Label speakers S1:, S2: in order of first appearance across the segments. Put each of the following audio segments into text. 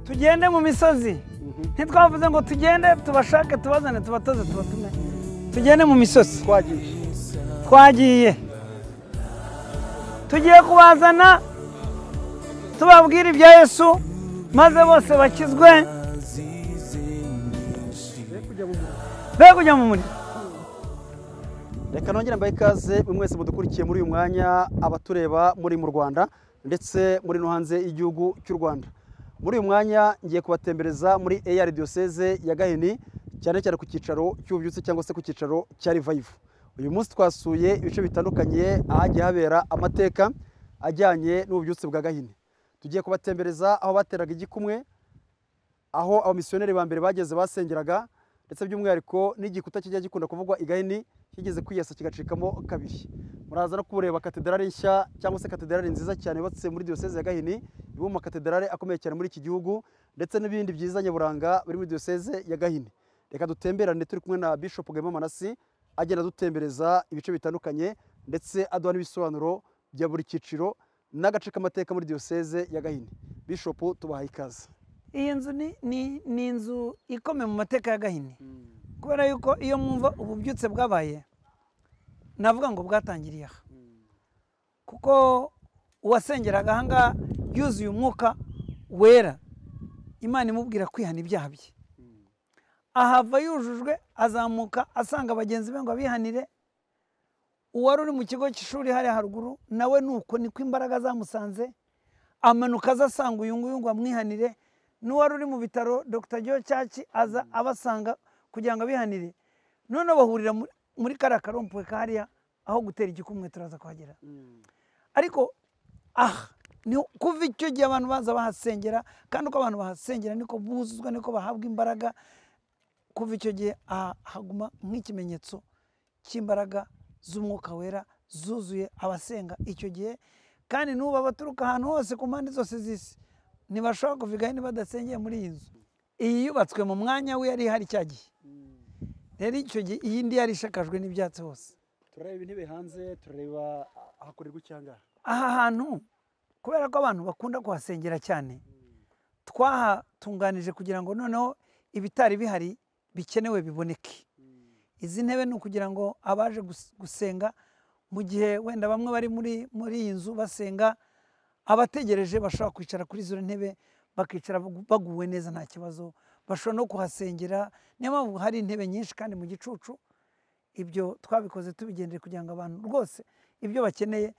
S1: tugende mu misozi ntitwavuze ngo tugende tubashake tubazane tubatoze tubatume tugende mu misozi twagiye tugiye kubazana tubabwira ibya Yesu maze bose bakizwe be kujya mu muriro.
S2: Reka nongere mbaye ikaze mwese mudukurikiye muri uyu mwanya, abatureba muri mu Rwanda ndetse muri no hanze y'igihugu cy'u Rwanda. Muri uyu mwanya ngiye kubatembereza muri AR Diocese ya Gahini, cyane cyane ku cyicaro cy'ububyutse cyangwa se ku cyicaro cya Revive. Uyu munsi twasuye ibice bitandukanye ahagiye habera amateka ajyanye n'ububyutse bwa Gahini. Tugiye kubatembereza aho bateraga igikumwe, aho abamisiyoneri ba mbere bageze basengeraga, ndetse by'umwihariko n'igikuta kijya gikunda kuvugwa i Gahini kigeze kwiyasa kigacikamo kabiri. Muraza no kureba katedrali nshya cyangwa se katedrali nziza cyane yubatse muri Diocese ya Gahini, ibu mu katedrali akomeye cyane muri iki gihugu, ndetse n'ibindi byiza nyaburanga biri muri Diocese ya Gahini. Reka dutemberane turi kumwe na Bishop Gahima Manasi, agenda dutembereza ibice bitandukanye ndetse aduha n'ibisobanuro bya buri cyiciro n'agace k'amateka muri Diocese ya Gahini. Bishop, tubahaye ikaze.
S1: Iyi nzu ni inzu ikomeye mu mateka ya Gahini, kubera yuko iyo mwumva ububyutse bwabaye navuga ngo bwatangiriye aha, kuko uwasengeraga aha ngaha yuzuye umwuka wera, Imana imubwira kwihana ibyaha bye, ahava yujujwe azamuka asanga bagenzi be ngo abihanire. Uwari uri mu kigo cy'ishuri hariya haruguru nawe nuko niko imbaraga zamusanze, amanuka aza asanga uyu nguyu ngo amwihanire. N'uwari uri mu bitaro Dr. Joe Church aza abasanga kugira ngo abihanire. None bahurira muri kariya karompuwe kahariya aho gutera igikumwe, turaza kuhagera. Ariko ni kuva icyo gihe abantu baza bahasengera, kandi uko abantu bahasengera niko buzuzwa, niko bahabwa imbaraga. Kuva icyo gihe haguma nk'ikimenyetso cy'imbaraga z'umwuka wera zuzuye abasenga icyo gihe. Kandi n'ubu abaturuka ahantu hose ku mpande zose z'isi ntibashobora kuva i Gahini badasengeye muri iyi nzu. Iyi yubatswe mu mwanya we yari ihari cya gihe, rero icyo gihe iyindi yari ishakajwe n'ibyatsi hose.
S2: Turareba intebe hanze, turareba ahakorerwa icyangara.
S1: Aha hantu kubera ko abantu bakunda kuhasengera cyane, twahatunganije kugira ngo noneho ibitari bihari bikenewe biboneke. Izi ntebe ni ukugira ngo abaje gusenga mu gihe wenda bamwe bari muri iyi nzu basenga, abategereje bashobora kwicara kuri izo ntebe bakicara baguwe neza nta kibazo, bashobora no kuhasengera. Niyo mpamvu hari intebe nyinshi kandi mu gicucu. Ibyo twabikoze tubigendere kugira ngo abantu rwose ibyo bakeneye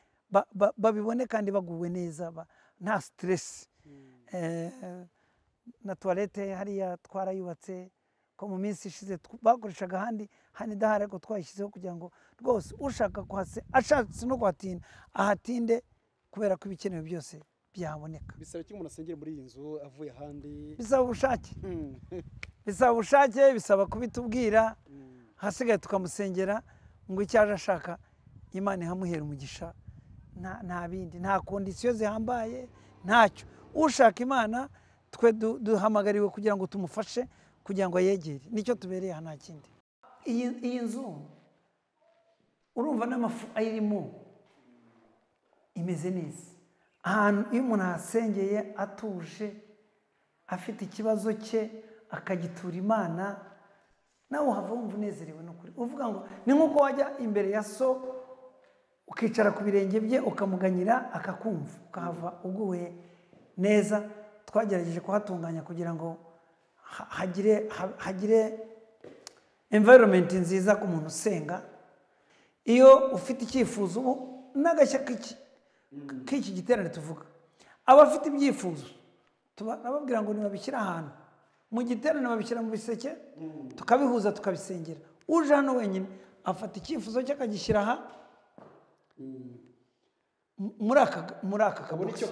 S1: babibone kandi baguwe neza, nta stress. Na toilette hariya twarayubatse ko mu minsi ishize bakoreshaga ahandi idahari, ariko twayishyizeho kugira ngo rwose ushaka ashatse no kuhatinda ahatinde, kubera ko ibikenewe byose byaboneka.
S2: Bisaba iki umuntu asengera muri iyi nzu avuye ahandi?
S1: Bisaba ubushake. Bisaba ubushake, bisaba kubitubwira, hasigaye tukamusengera ngo icyo aje ashaka Imana ihamuhera umugisha. Nta bindi, nta kondisiyo zihambaye, ntacyo. Ushaka Imana twe duhamagariwe kugira ngo tumufashe kugira ngo ayegere, nicyo tubereye aha, nta kindi. Iyi nzu urumva n'amafu ayirimo imeze neza. Ahantu iyo umuntu ahasengeye atuje, afite ikibazo cye akagitura Imana, nawe uhava wumva unezerewe n'ukuri. Uvuga ngo ni nk'uko wajya imbere ya so ukicara ku birenge bye ukamuganyira akakumva, ukahava uguwe neza. Twagerageje kuhatunganya kugira ngo hagire environment nziza ku muntu usenga. Iyo ufite icyifuzo n'agashya k'iki giterane tuvuga, abafite ibyifuzo turababwira ngo nibabishyira ahantu mu giterane, babishyira mu biseke tukabihuza tukabisengera. Uje hano wenyine afata icyifuzo cye akagishyira aha muri aka kabogisi,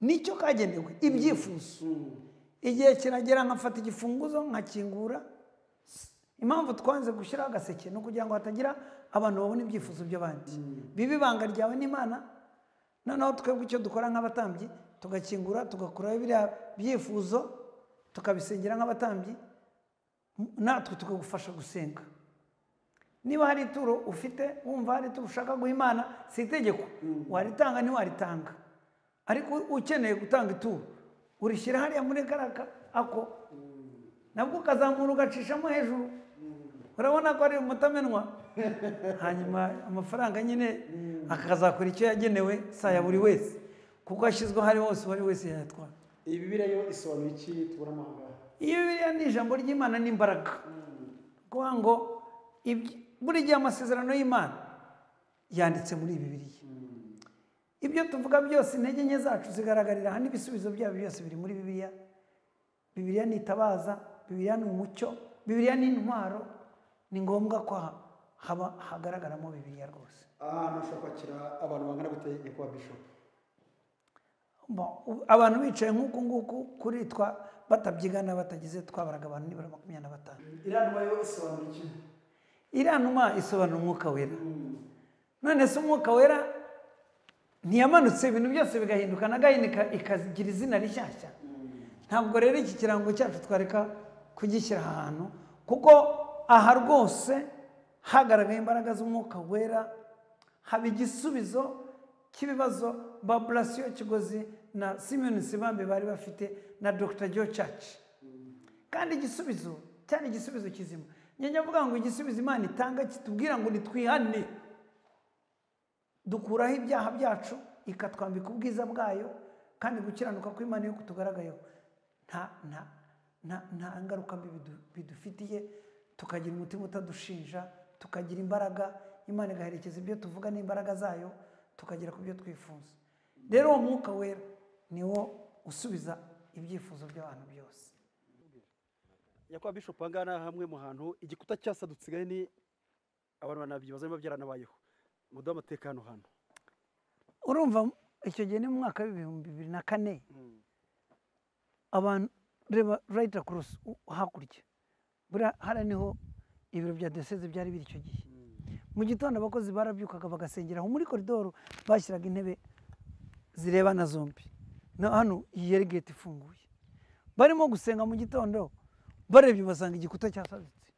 S1: nicyo kagenewe ibyifuzo. Igihe kiragera nkafata igifunguzo nkakingura. Impamvu twanze gushyiraho agaseke ni ukugira ngo hatagira abantu babona ibyifuzo by'abandi, bibe ibanga ryawe n'Imana. Noneho twebwe icyo dukora nk'abatambyi tugakingura, tugakuraho biriya byifuzo tukabisengera nk'abatambyi, natwe tukagufasha gusenga. Niba hari ituro ufite wumva hari ituro ushaka guha Imana, si itegeko, waritanga ntiwaritanga, ariko ukeneye gutanga ituro urishyira hariya muri karaka ako nabwo ukazamura ugacishamo hejuru urabona ko ari umutamenwa hanyuma amafaranga nyine akazakora icyo yagenewe saya buri wese kuko ashyizwe hari hose uwari wese yayatwara.
S2: iyi bibiliya yo isobanuye iki tubona amahanga?
S1: Iyi bibiliya ni ijambo ry'Imana n'imbaraga kuvuga ngo buri gihe amasezerano y'Imana yanditse muri iyi bibiliya. Ibyo tuvuga byose intege nke zacu zigaragarira aha n'ibisubizo byabo byose biri muri bibiliya. Bibiliya ni itabaza, bibiliya ni umucyo, bibiliya ni intwaro. Ni ngombwa ko hagaragaramo bibiliya rwose.
S2: Ahantu ushobora kwakira abantu bangana gute nyakubahwa Bishop?
S1: Abantu bicaye nk'uku nguku kuri batabyigana batagize twabaraga abantu nibura 25.
S2: Iriya numa yo isobanura iki?
S1: Iriya numa isobanura umwuka wera. None se umwuka wera ntiyamanutse ibintu byose bigahinduka na gahini ikagira izina rishyashya? Ntabwo rero iki kirango cyacu twareka kugishyira ahantu kuko aha rwose hagaragaye imbaraga z'umwuka wera, haba igisubizo cy'ibibazo Babulasiyo Kigozi na Simeon Sibambe bari bafite na Dr. Joe Church. Kandi igisubizo cyane igisubizo kizima. Nyanya avuga ngo igisubizo Imana itanga kitubwira ngo nitwihane dukuraho ibyaha byacu ikatwambika ubwiza bwayo kandi gukiranuka kw'Imana yo kutugaragayeho nta ngaruka mbi bidufitiye, tukagira umutima utadushinja, tukagira imbaraga, Imana igaherekeza ibyo tuvuga n'imbaraga zayo tukagera ku byo twifuza. Rero uwo mwuka wera niwo usubiza ibyifuzo by'abantu byose.
S2: Nyakubahwa Bishop angana hamwe mu hantu igikuta cyasadutse gahini abantu banabyibaza niba byaranabayeho muduha amateka hano hantu.
S1: Urumva icyo gihe ni mu mwaka w'ibihumbi 2004 abantu reba right across hakurya bura hara niho ibiro bya diocese byari biri icyo gihe. Mu gitondo abakozi barabyukaga bagasengera aho muri koridoro bashyiraga intebe zirebana zombi no hano iyi gate ifunguye barimo gusenga mu gitondo barebye basanga igikuta cyasadutse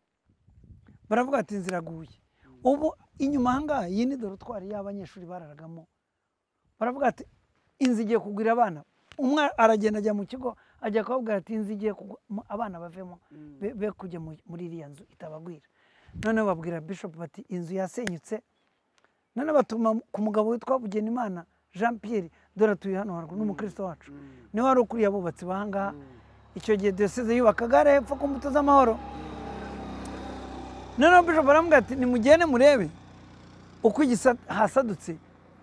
S1: baravuga ati inziraguye. Ubu inyuma hanga iyi ni dorotwari y'abanyeshuri bararagamo baravuga ati inzi igiye kugwira abana. Umwe aragenda ajya mu kigo ajya kubabwira ati inzi igiye abana bavemo be kujya muri iriya nzu itabagwira. None babwira Bishop bati inzu yasenyutse. None batuma ku mugabo witwa Bugenimana Jean Pierre dore tuye hano haruguru n'umukristo wacu ni wari ukuriye abubatsi bahanga. Icyo gihe diocese yubakaga hepfo ku Mbuto z'Amahoro. None Bishop baramubwira ati nimugende murebe uko hasadutse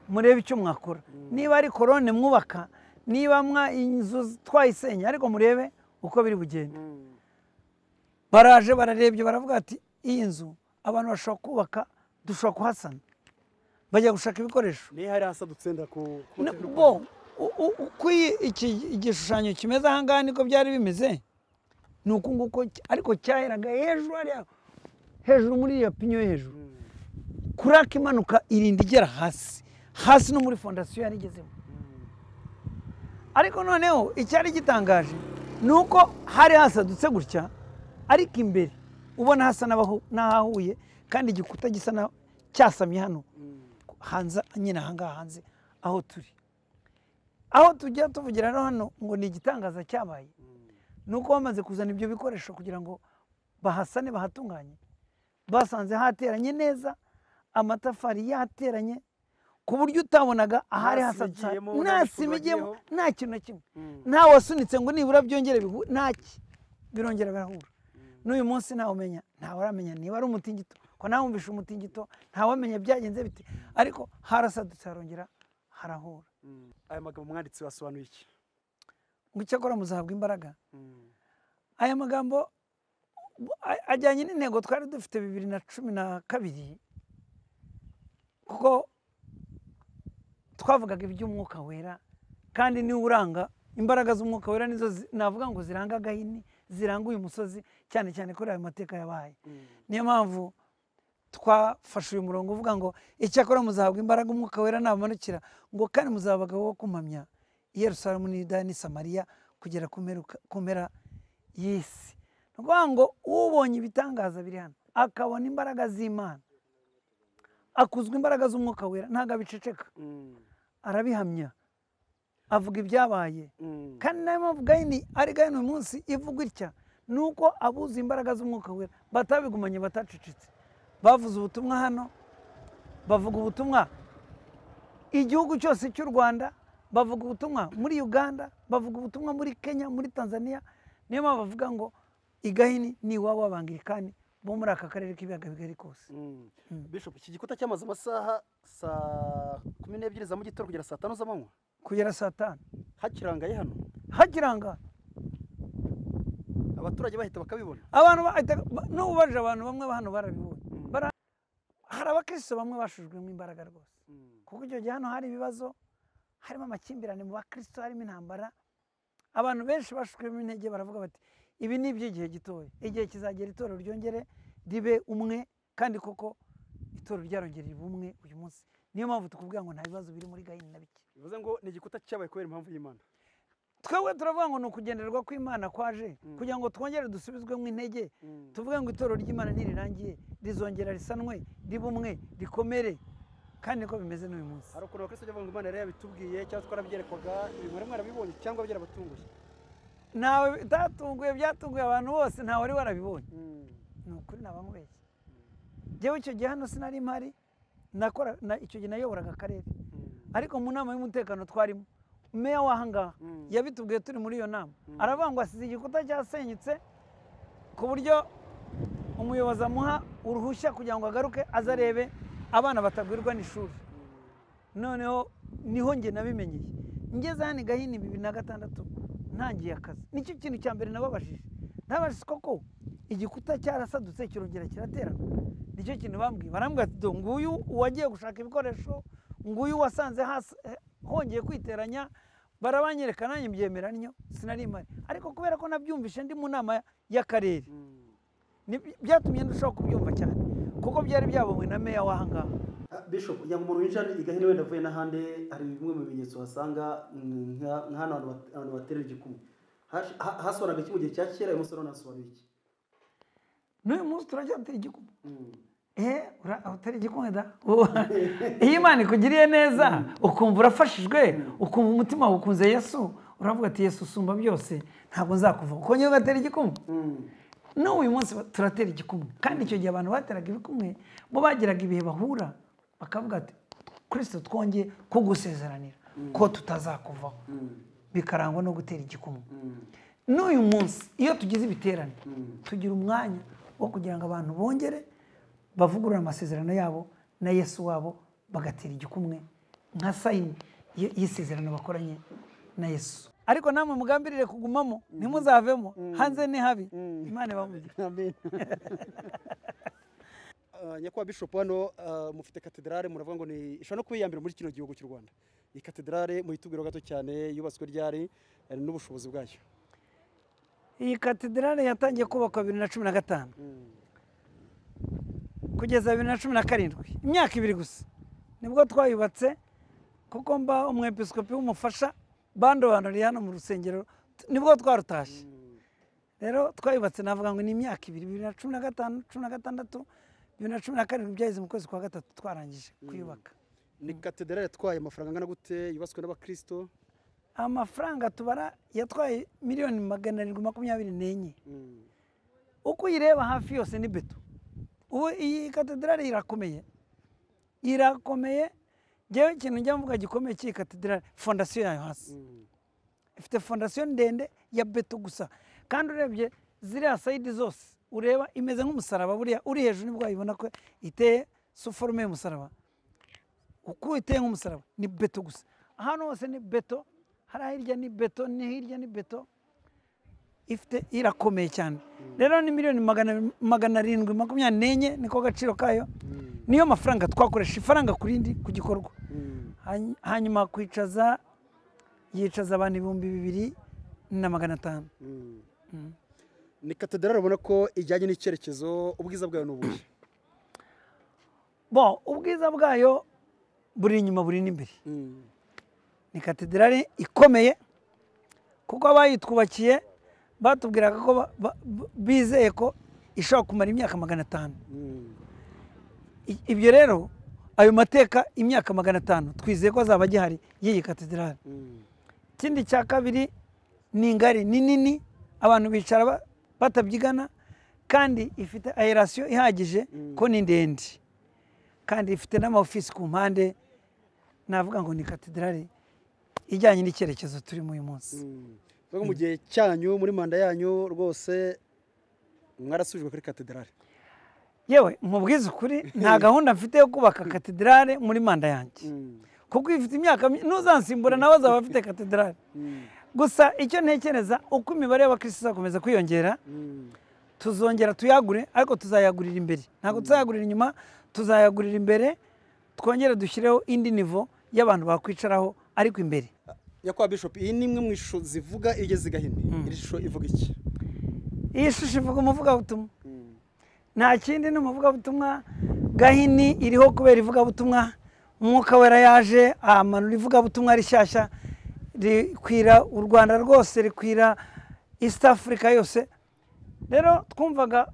S1: murebe icyo mwakora, niba ari korone mwubaka, niba inzu twayisenya, ariko murebe uko biri bugende. Baraje bararebye baravuga ati iyi nzu abantu bashobora kubaka dushobora kuhasana. Bajya gushaka ibikoresho
S2: ni hari hasadutse
S1: bo uko iki igishushanyo kimeze aha ngaha niko byari bimeze ni uku nguko, ariko cyaheraga hejuru muri iyo pinyo hejuru kuraka imanuka irinda igera hasi no muri fondasiyo yari igezemo. Ariko noneho icyari gitangaje ni uko hari hasadutse gutya ariko imbere ubona hasa n'ahahuye kandi igikuta gisa cyasamye hano hanze nyine ahangaha hanze aho turi. Aho tujya tuvugira hano ngo ni igitangaza cyabaye ni uko bamaze kuzana ibyo bikoresho kugira ngo bahasane bahatunganye, basanze hateranye neza, amatafari yateranye ku buryo utabonaga ahari hasadutse nta sima igiyemo, nta kintu na kimwe, nta wasunitse ngo nibura byongere birongera birahura. N'uyu munsi ntawumenya, ntawaramenya niba ari umutingito ko nawumvisha umutingito, ntawamenya byagenze bite, ariko harasadutse harongera harahura.
S2: Aya magambo mwanditse wasobanuye iki?
S1: Ngo icyakora muzahabwa imbaraga. Aya magambo ajyanye n'intego twari dufite 2012 kuko twavugaga iby'umwuka wera kandi ni uranga imbaraga z'umwuka wera nizo navuga ngo ziranga gahini, ziranga uyu musozi cyane cyane kuri ayo mateka yabaye. Niyo mpamvu twafashe uyu murongo uvuga ngo icyakora muzahabwa imbaraga umwuka wera nabamanukira ngo kandi muzaba abagabo bo kumpamya i Yerusalemu n'i Yudaya n'i Samariya kugera ku mpera y'isi. Ni ukuvuga ngo ubonye ibitangaza biri hano akabona imbaraga z'Imana, akuzwa imbaraga z'umwuka wera, ntabwo abiceceka, arabihamya. avuga ibyabaye kandi nayo mpamvu gahini ari gahini uyu munsi ivugwa itya ni uko abuze imbaraga z'umwuka wera batabigumanye batacecetse bavuze ubutumwa hano bavuga ubutumwa igihugu cyose cy'u Rwanda bavuga ubutumwa muri Uganda bavuga ubutumwa muri Kenya muri Tanzania niyo mpamvu bavuga ngo igahini ni iwabo w'abangirikani bo muri aka karere k'ibiyaga bigari kose.
S2: Bishop, iki gikuta cyamaze amasaha saa 12 za mu gitondo kugera saa 5 z'amanywa
S1: kugera saa 5
S2: hakirangaye hano
S1: hakiranga
S2: abaturage bahita bakabibona
S1: abantu n'ubaje abantu bamwe hano barabibonye hari abakristo bamwe bashujwemo imbaraga rwose kuko icyo gihe hano hari ibibazo harimo amakimbirane mu bakristo harimo intambara abantu benshi bashujwemo intege baravuga bati ibi ni iby'igihe gitoya igihe kizagera itorero ryongere ribe umwe kandi koko itorero ryarongera ribe umwe uyu munsi niyo mpamvu tukubwira ngo nta bibazo biri muri gahini na bike
S2: bivuze ngo ni igikuta cyabaye kubera impamvu y'Imana
S1: twebwe turavuga ngo ni ukugendererwa kw'Imana kwaje kugira ngo twongere dusubizwemo intege tuvuge ngo itorero ry'Imana nirirangiye rizongera risanwe ribe umwe rikomere kandi niko bimeze n'uyu munsi.
S2: Hari ukuntu abakristo bavuga ngo Imana yari yabitubwiye cyangwa twarabyerekwaga ibintu mwarabibonye cyangwa byarabatunguye
S1: nawe bitatunguye byatunguye abantu bose ntawe wari warabibonye ni ukuri nabamubeshye njyewe icyo gihe hano sinari mpari icyo gihe nayoboraga akarere ariko mu nama y'umutekano twarimo meya w'ahangaha yabitubwiye turi muri iyo nama aravuga ngo asize igikuta cyasenyutse ku buryo umuyobozi amuha uruhushya kugira ngo agaruke aze arebe abana batagwirwa n'ishuri noneho niho njye nabimenyeye ngeze hano i Gahini 2006 ntangiye akazi nicyo kintu cya mbere nababajije ntabashije koko igikuta cyarasadutse kirongera kiraterana nicyo kintu bambwiye barambwira ati nguyu uwagiye gushaka ibikoresho nguyu wasanze hongeye kwiteranya barabanyereka nanjye mbyemera niyo sinari mpari ariko kubera ko nabyumvishe ndi mu nama y'akarere byatumye ndushaho kubyumva cyane kuko byari byabonywe na meya w'ahangaha.
S2: Bishop, kugira ngo umuntu winjira i Gahini wenda avuye n'ahandi hari bimwe mu bimenyetso wasanga nk'hano abantu baterera igikumwe hasohoraga iki mu gihe cya kera uyu munsi none hasohoraga iki
S1: n'uyu munsi turacyatera igikumwe utari igikumwe da iyo Imana ikugiriye neza ukumva urafashijwe ukumva umutima wawe ukunze Yesu uravuga ati Yesu usumba byose ntabwo nzakuva kuko niyo ugatera igikumwe n'uyu munsi turatera igikumwe kandi icyo gihe abantu bateraga ibikumwe bo bagiraga ibihe bahura bakavuga ati Kristo twongeye kugusezeranira ko tutazakuvaho bikarangwa no gutera igikumwe n'uyu munsi iyo tugize ibiterane tugira umwanya wo kugira ngo abantu bongere bavugurura amasezerano yabo na Yesu wabo bagatera igikumwe nka sayini y'isezerano bakoranye na Yesu ariko namwe mugambirire kugumamo ntimuzavemo hanze ni habi Imana ibamugira.
S2: Amen. Nyakubahwa Bishop, hano mufite katedrale muravuga ngo ni ishobora no kuba iya mbere muri kino gihugu cy'u Rwanda. Iyi katedrale muhitubwiro gato cyane yubatswe ryari n'ubushobozi bwayo.
S1: Iyi katedrale yatangiye kubakwa 2015 kugeza 2017 imyaka ibiri gusa nibwo twayubatse kuko mba umwepiskopi w'umufasha bandobanuriye hano mu rusengero nibwo twarutashye rero twayubatse navuga ngo ni imyaka ibiri 2015 2016 2017 byageze mu kwezi kwa gatatu twarangije kuyubaka.
S2: Ni katedrale yatwaye amafaranga angana gute yubatswe n'abakristo?
S1: Amafaranga tubara yatwaye miliyoni 724 uko uyireba hafi yose ni beto. Ubu iyi katedrale irakomeye ngewe ikintu njya mvuga gikomeye cy'iyi katedrale fondasiyo yayo hasi ifite fondasiyo ndende ya beto gusa kandi urebye ziriya sayidi zose ureba imeze nk'umusaraba buriya uri hejuru nibwo wayibona ko iteye suforume y'umusaraba uko iteye nk'umusaraba ni beto gusa ahantu hose ni beto hari hirya ni beto ni hirya ni beto ifite irakomeye cyane rero ni miliyoni 724 niko gaciro kayo niyo mafaranga twakoresha ifaranga kurindi ku gikorwa hanyuma kwicaza yicaza abantu 2500.
S2: Ni katedrale ubona ko ijyanye n'icyerekezo ubwiza bwayo n'ubuhe?
S1: Ubwiza bwayo buri inyuma buri n'imbere. Ni katedrale ikomeye kuko abayitwubakiye batubwiraga ko bizeye ko ishobora kumara imyaka 500. Ibyo rero ayo mateka imyaka 500 twizeye ko azaba gihari y'iyi katedrale. ikindi cya kabiri ni ngari, ni nini, abantu bicara batabyigana, kandi ifite aerasiyo ihagije ko ni ndende, kandi ifite n'amaofisi ku mpande. Navuga ngo ni katedrali ijyanye n'icyerekezo turimo uyu munsi.
S2: mu gihe cyanyu muri manda yanyu rwose mwarasubijwe kuri katedrali?
S1: Yewe mubwiza ukuri nta gahunda mfite yo kubaka katedrali muri manda yanjye, kuko ifite imyaka, n'uzansimbura nawe azaba afite katedrali. Gusa icyo ntekereza, uko imibare y'abakristo izakomeza kwiyongera, tuzongera tuyagure, ariko tuzayagurira imbere, ntabwo tuzayagurira inyuma, tuzayagurira imbere, twongere dushyireho indi nivo y'abantu bakwicaraho ariko imbere.
S2: Nyakubahwa Bishop, iyi ni imwe mu ishusho zivuga iyo ugeze Gahini. Iri shusho ivuga iki?
S1: Iyi shusho ivuga umuvugabutumwa, nta kindi, ni umuvugabutumwa. Gahini iriho kubera ivugabutumwa. Umwuka wera yaje amanura ivugabutumwa rishyashya, rikwira u Rwanda rwose, rikwira East Africa yose. Rero twumvaga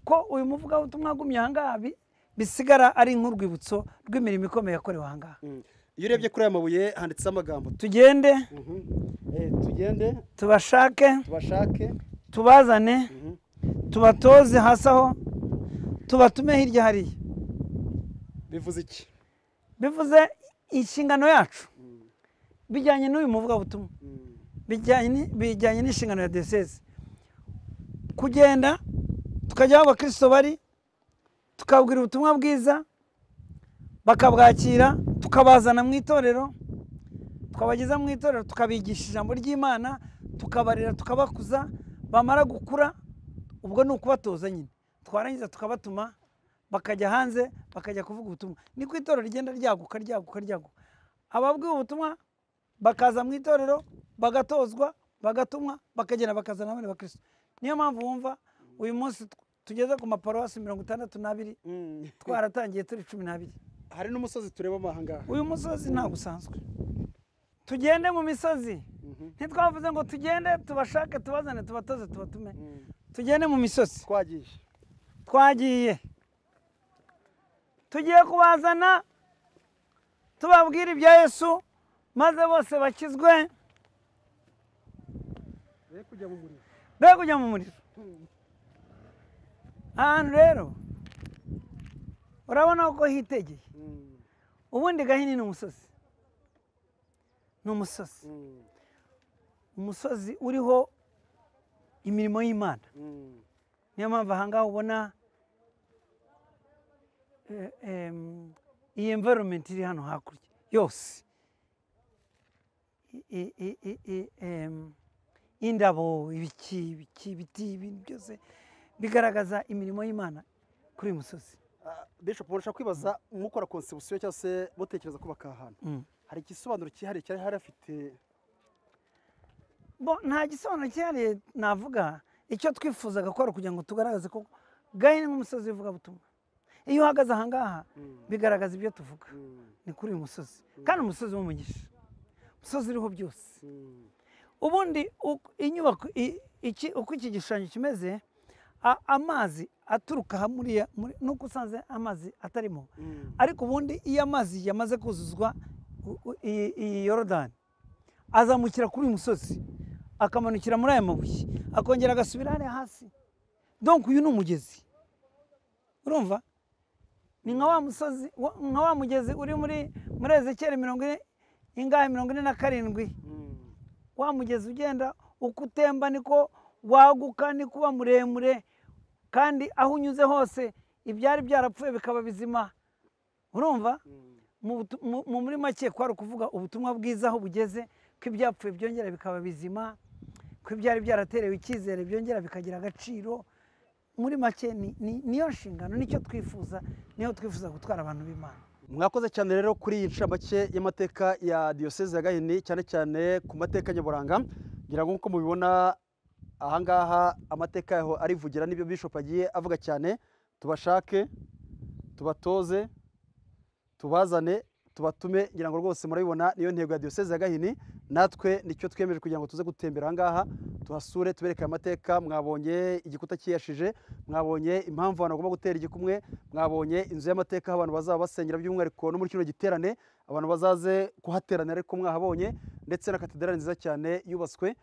S1: ko uyu muvugabutumwa agumye aha ngaha bisigara ari nk'urwibutso rw'imirimo ikomeye yakorewe aha ngaha.
S2: Iyo urebye kuri aya mabuye handitseho amagambo:
S1: tugende,
S2: tugende,
S1: tubashake, tubazane, tubatoze hasi aho, tubatume hirya hariya.
S2: Bivuze iki?
S1: Bivuze inshingano yacu bijyanye n'uyu muvugabutumwa, bijyanye n'inshingano ya diyoseze, kugenda tukajya aho abakristo bari, tukabwira ubutumwa bwiza, bakabwakira, tukabazana mu itorero, twabageza mu itorero, tukabigisha ijambo ry'Imana, tukabarera, tukabakuza. Bamara gukura, ubwo ni ukubatoza nyine, twarangiza tukabatuma bakajya hanze, bakajya kuvuga ubutumwa. Ni ku itorero rigenda ryaguka. Ababwiye ubutumwa bakaza mu itorero, bagatozwa, bagatumwa, bakagenda bakazana abandi bakristo. Niyo mpamvu wumva uyu munsi tugeze ku maparuwasi 62, twaratangiye turi 12.
S2: Hari n'umusozi tureba aha ngaha.
S1: Uyu musozi ntabwo usanzwe. Tugende mu misozi, ntitwavuze ngo tugende tubashake, tubazane, tubatoze, tubatume. Tugende mu misozi. Twagiye tugiye kubazana, tubabwira ibya Yesu, maze bose bakizwe, be kujya mu muriro. Ahantu rero urabona ko hitegeye. Ubundi Gahini ni umusozi, umusozi uriho imirimo y'Imana. Niyo mpamvu aha ngaha ubona iyi environment iri hano hakurya yose, indabo, ibiti, ibintu byose bigaragaza imirimo y'Imana kuri uyu musozi.
S2: Bishop, urashaka kwibaza mukora conception cyangwa se mutekereza kubaka ahantu, hari igisobanuro cyihariye cyari harafite?
S1: Nta gisobanuro cyihariye navuga. Icyo twifuzaga ko ari ukugira ngo tugaragaze ko Gahini nk'umusozi w'ivugabutumwa. Iyo uhagaze aha ngaha bigaragaza ibyo tuvuga, ni kuri uyu musozi, kandi umusozi w'umugisha, umusozi uriho byose. Ubundi inyubako uko iki gishushanyo kimeze, amazi aturuka hamuriya, nuko usanze amazi atarimo, ariko ubundi iyo amazi yamaze kuzuzwa iyi Yorodani, azamukira kuri uyu musozi, akamanukira muri aya mabuye, akongera agasubira hariya hasi. Donc uyu ni umugezi, urumva? Ni nka wa musozi, nka wa mugezi uri muri Ezekiel 47. Wa mugezi ugenda uko utemba niko waguka, ni kuba muremure, kandi aho unyuze hose ibyari byarapfuye bikaba bizima. Urumva? Muri make kwari ukuvuga ubutumwa bwiza aho bugeze, ko ibyapfuye byongera bikaba bizima, ko ibyari byaraterewe icyizere byongera bikagira agaciro. Muri make niyo nshingano, nicyo twifuza, niyo twifuza gutwara abantu b'Imana.
S2: Mwakoze cyane rero kuri iyi ncamake y'amateka ya diyoseze ya Gahini, cyane cyane ku mateka nyaburanga. Ngira ngo nk'uko mubibona aha ngaha amateka yaho arivugira, n'ibyo Bishop agiye avuga cyane. Tubashake, tubatoze, tubazane, tubatume. Ngira ngo rwose murabibona niyo ntego ya diyoseze ya Gahini. Natwe nicyo twiyemeje kugira ngo tuze gutembera aha ngaha, tuhasure, tubereke amateka. Mwabonye igikuta kiyashije, mwabonye impamvu abantu bagomba gutera igikumwe, mwabonye inzu y'amateka aho abantu bazaba basengera, by'umwihariko no muri kino giterane abantu bazaze kuhateranira, ariko mwahabonye ndetse na katedrale nziza cyane yubatswe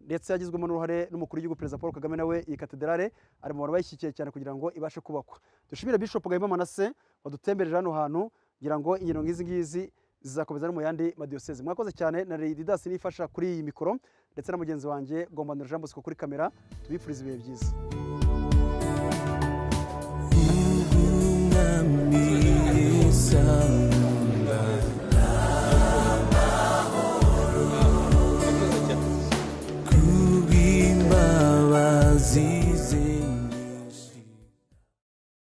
S2: ndetse yagizwemo n'uruhare n'umukuru w'igihugu perezida Paul Kagame, nawe iyi katedrale ari mu bantu bayishyigikiye cyane kugira ngo ibashe kubakwa. Dushimire Bishop Gahima Manase wadutembereje hano hantu kugira ngo ingendo nk'izi ngizi zizakomeza no mu yandi madiyoseze. Mwakoze cyane na Didas nifasha kuri iyi mikoro ndetse na mugenzi wanjye Gombandera Jean Bosco kuri kamera. Tubifuriza ibihe byiza.